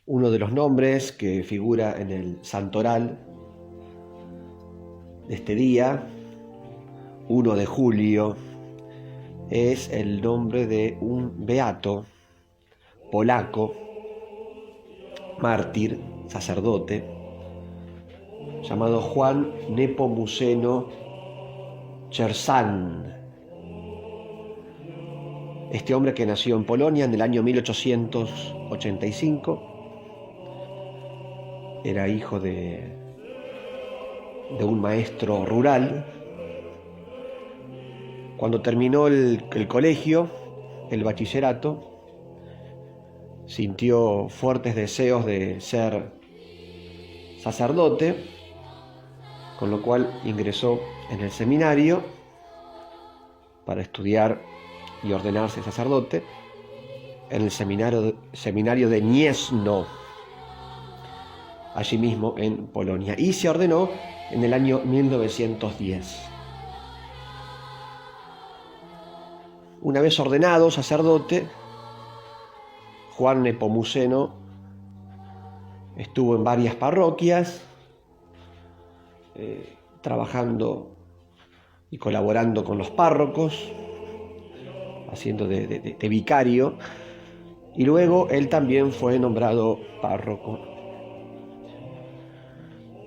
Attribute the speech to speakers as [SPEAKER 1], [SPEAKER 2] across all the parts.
[SPEAKER 1] Uno de los nombres que figura en el santoral de este día, 1 de julio, es el nombre de un beato polaco, mártir, sacerdote, llamado Juan Nepomuceno Czerszan. Este hombre, que nació en Polonia en el año 1885, era hijo de un maestro rural. Cuando terminó el colegio, el bachillerato, sintió fuertes deseos de ser sacerdote, con lo cual ingresó en el seminario para estudiar y ordenarse sacerdote en el seminario de Gniezno, allí mismo en Polonia, y se ordenó en el año 1910. Una vez ordenado sacerdote, Juan Nepomuceno estuvo en varias parroquias, trabajando y colaborando con los párrocos, haciendo de vicario, y luego él también fue nombrado párroco.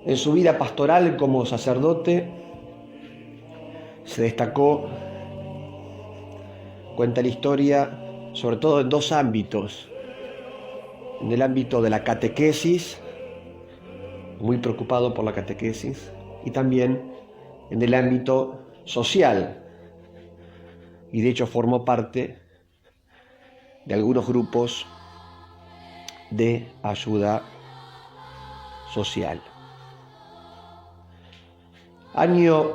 [SPEAKER 1] En su vida pastoral como sacerdote se destacó, cuenta la historia, sobre todo en dos ámbitos. En el ámbito de la catequesis, muy preocupado por la catequesis, y también en el ámbito social. Y de hecho formó parte de algunos grupos de ayuda social. Año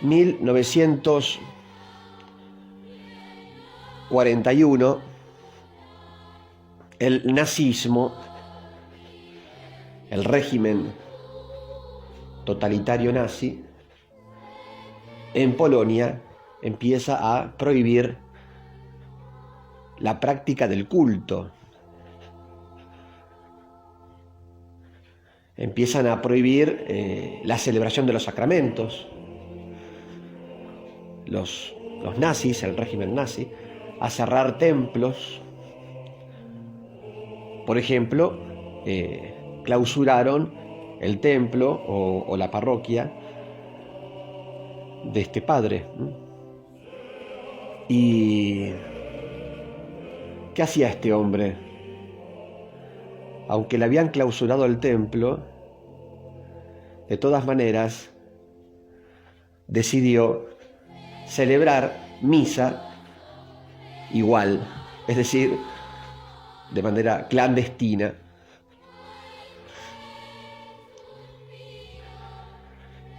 [SPEAKER 1] 1941, el nazismo, el régimen totalitario nazi, en Polonia empieza a prohibir la práctica del culto. Empiezan a prohibir la celebración de los sacramentos. Los nazis, el régimen nazi, a cerrar templos. Por ejemplo, clausuraron el templo o la parroquia de este padre. ¿Y qué hacía este hombre? Aunque le habían clausurado el templo, de todas maneras decidió celebrar misa igual, es decir, de manera clandestina.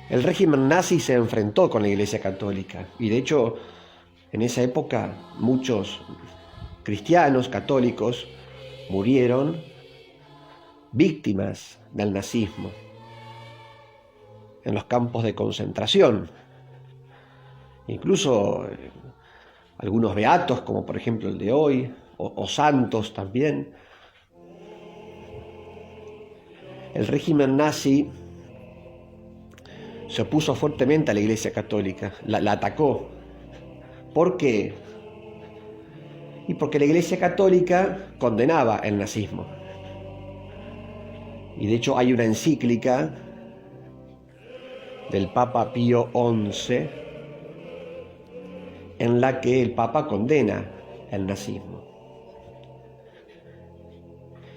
[SPEAKER 1] El régimen nazi se enfrentó con la Iglesia Católica y de hecho en esa época muchos cristianos católicos murieron víctimas del nazismo en los campos de concentración. Incluso algunos beatos, como por ejemplo el de hoy, o santos también. El régimen nazi se opuso fuertemente a la Iglesia Católica, la atacó. ¿Por qué? Y porque la Iglesia Católica condenaba el nazismo. Y de hecho hay una encíclica del Papa Pío XI en la que el Papa condena el nazismo.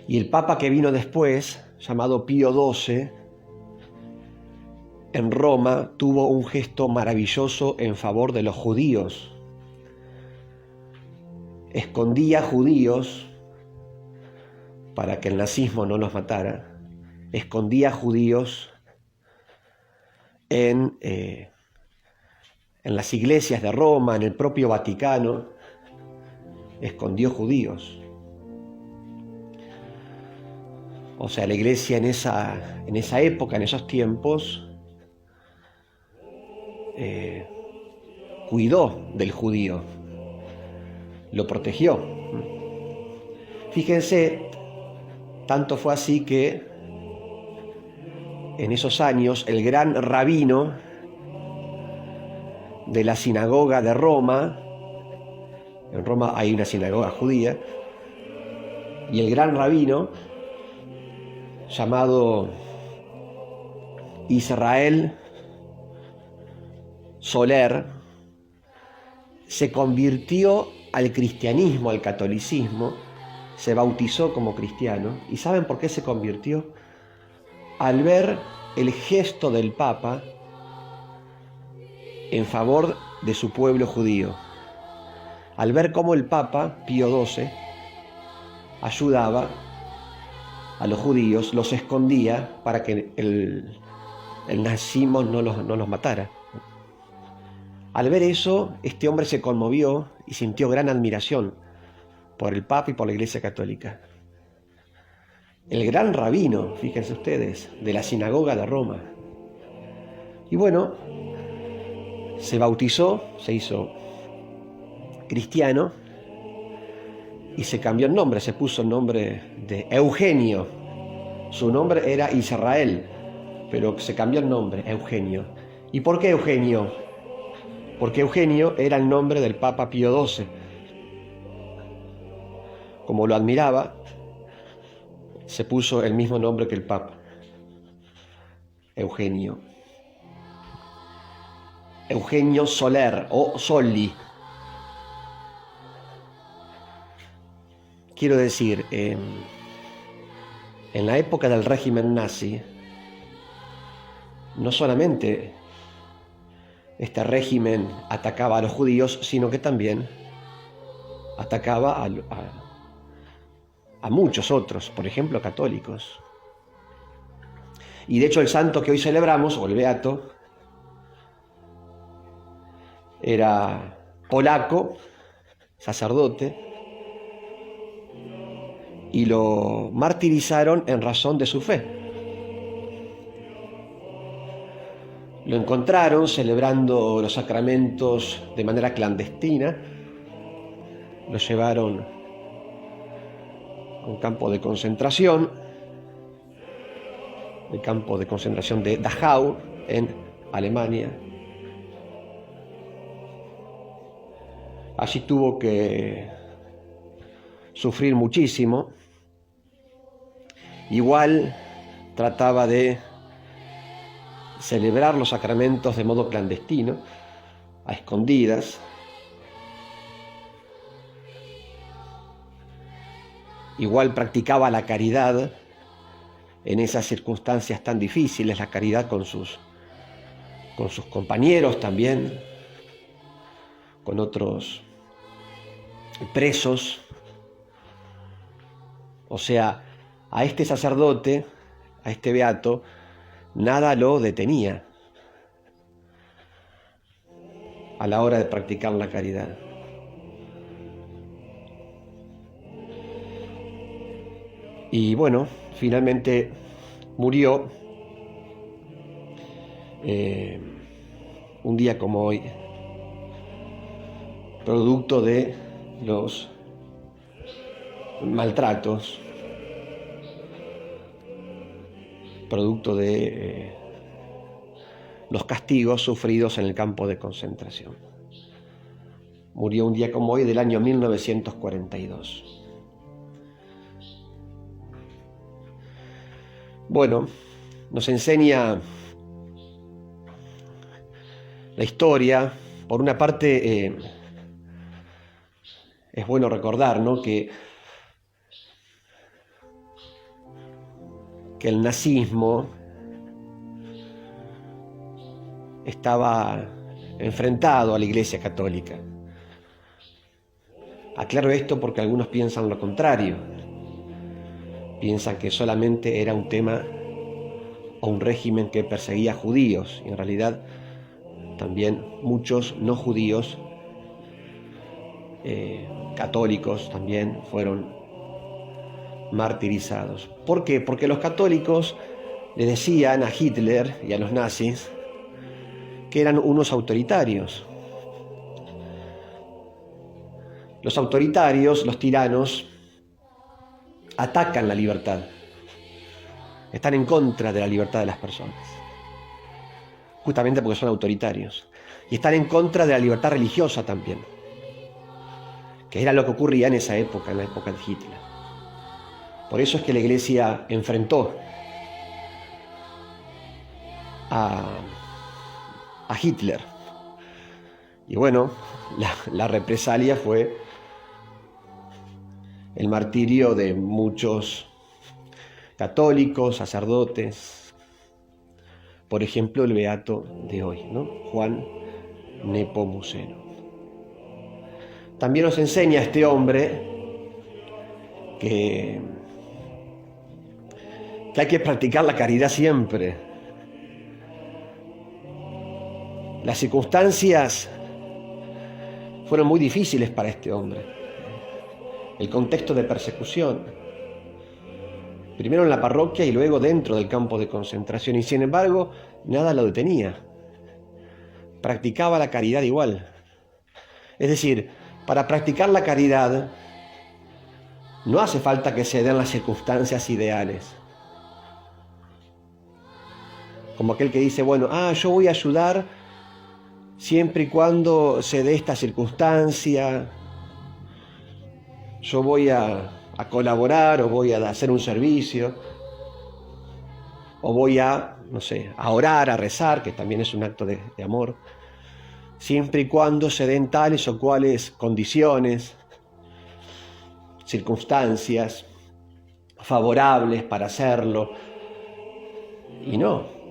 [SPEAKER 1] Y el Papa que vino después, llamado Pío XII, en Roma tuvo un gesto maravilloso en favor de los judíos. Escondía judíos para que el nazismo no los matara. Escondía judíos en las iglesias de Roma, en el propio Vaticano. Escondió judíos. O sea, la iglesia en esa época, en esos tiempos, cuidó del judío, lo protegió. Fíjense Tanto fue así que en esos años el gran rabino de la sinagoga de Roma, en Roma hay una sinagoga judía, y el gran rabino llamado Israel Soler se convirtió al cristianismo, al catolicismo, se bautizó como cristiano. ¿Y saben por qué se convirtió? Al ver el gesto del Papa en favor de su pueblo judío, al ver cómo el Papa Pío XII ayudaba a los judíos, los escondía para que el nazismo no los matara. Al ver eso, este hombre se conmovió y sintió gran admiración por el Papa y por la Iglesia Católica. El gran rabino, fíjense ustedes, de la sinagoga de Roma. Y bueno, se bautizó, se hizo cristiano y se cambió el nombre, se puso el nombre de Eugenio. Su nombre era Israel, pero se cambió el nombre, Eugenio. ¿Y por qué Eugenio? Porque Eugenio era el nombre del Papa Pío XII. Como lo admiraba, se puso el mismo nombre que el Papa, Eugenio. Eugenio Soler o Soli. Quiero decir, en la época del régimen nazi, no solamente este régimen atacaba a los judíos, sino que también atacaba a muchos otros, por ejemplo, católicos. Y de hecho el santo que hoy celebramos, o el beato, era polaco, sacerdote, y lo martirizaron en razón de su fe. Lo encontraron celebrando los sacramentos de manera clandestina, lo llevaron a un campo de concentración, el campo de concentración de Dachau, en Alemania. Allí tuvo que sufrir muchísimo. Igual trataba de celebrar los sacramentos de modo clandestino, a escondidas. Igual practicaba la caridad en esas circunstancias tan difíciles, la caridad con sus compañeros también, con otros presos. O sea, a este sacerdote, a este beato, nada lo detenía a la hora de practicar la caridad. Y bueno, finalmente murió un día como hoy, producto de los maltratos, producto de los castigos sufridos en el campo de concentración. Murió un día como hoy del año 1942. Bueno, nos enseña la historia. Por una parte, es bueno recordar, ¿no?, que el nazismo estaba enfrentado a la Iglesia Católica. Aclaro esto porque algunos piensan lo contrario. Piensan que solamente era un tema o un régimen que perseguía judíos. Y en realidad también muchos no judíos, católicos también, fueron martirizados. ¿Por qué? Porque los católicos le decían a Hitler y a los nazis que eran unos autoritarios. Los autoritarios, los tiranos, atacan la libertad, están en contra de la libertad de las personas, justamente porque son autoritarios, y están en contra de la libertad religiosa también, que era lo que ocurría en esa época, en la época de Hitler. Por eso es que la Iglesia enfrentó a Hitler. Y bueno, la represalia fue el martirio de muchos católicos, sacerdotes. Por ejemplo, el beato de hoy, ¿no? Juan Nepomuceno. También nos enseña este hombre que hay que practicar la caridad siempre. Las circunstancias fueron muy difíciles para este hombre. El contexto de persecución, primero en la parroquia y luego dentro del campo de concentración, y sin embargo nada lo detenía. Practicaba la caridad igual. Es decir, para practicar la caridad no hace falta que se den las circunstancias ideales. Como aquel que dice, bueno, yo voy a ayudar siempre y cuando se dé esta circunstancia, yo voy a colaborar, o voy a hacer un servicio, o voy a orar, a rezar, que también es un acto de amor, siempre y cuando se den tales o cuales condiciones, circunstancias favorables para hacerlo. Y no.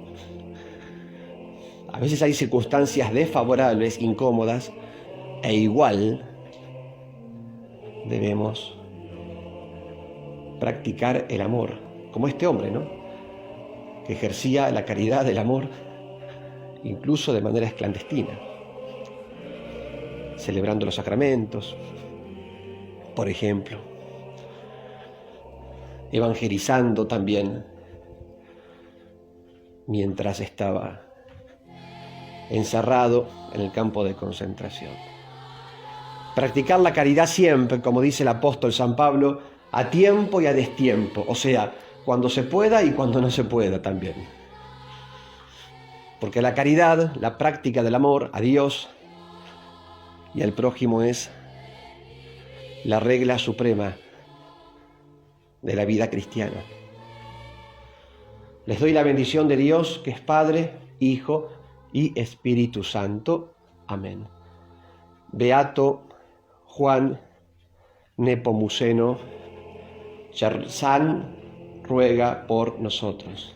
[SPEAKER 1] A veces hay circunstancias desfavorables, incómodas, e igual debemos practicar el amor, como este hombre, ¿no? Que ejercía la caridad del amor, incluso de manera clandestina, celebrando los sacramentos, por ejemplo, evangelizando también, mientras estaba encerrado en el campo de concentración. Practicar la caridad siempre, como dice el apóstol San Pablo, a tiempo y a destiempo, o sea, cuando se pueda y cuando no se pueda también. Porque la caridad, la práctica del amor a Dios y al prójimo, es la regla suprema de la vida cristiana. Les doy la bendición de Dios, que es Padre, Hijo y Espíritu Santo. Amén. Beato Juan Nepomuceno, San ruega por nosotros.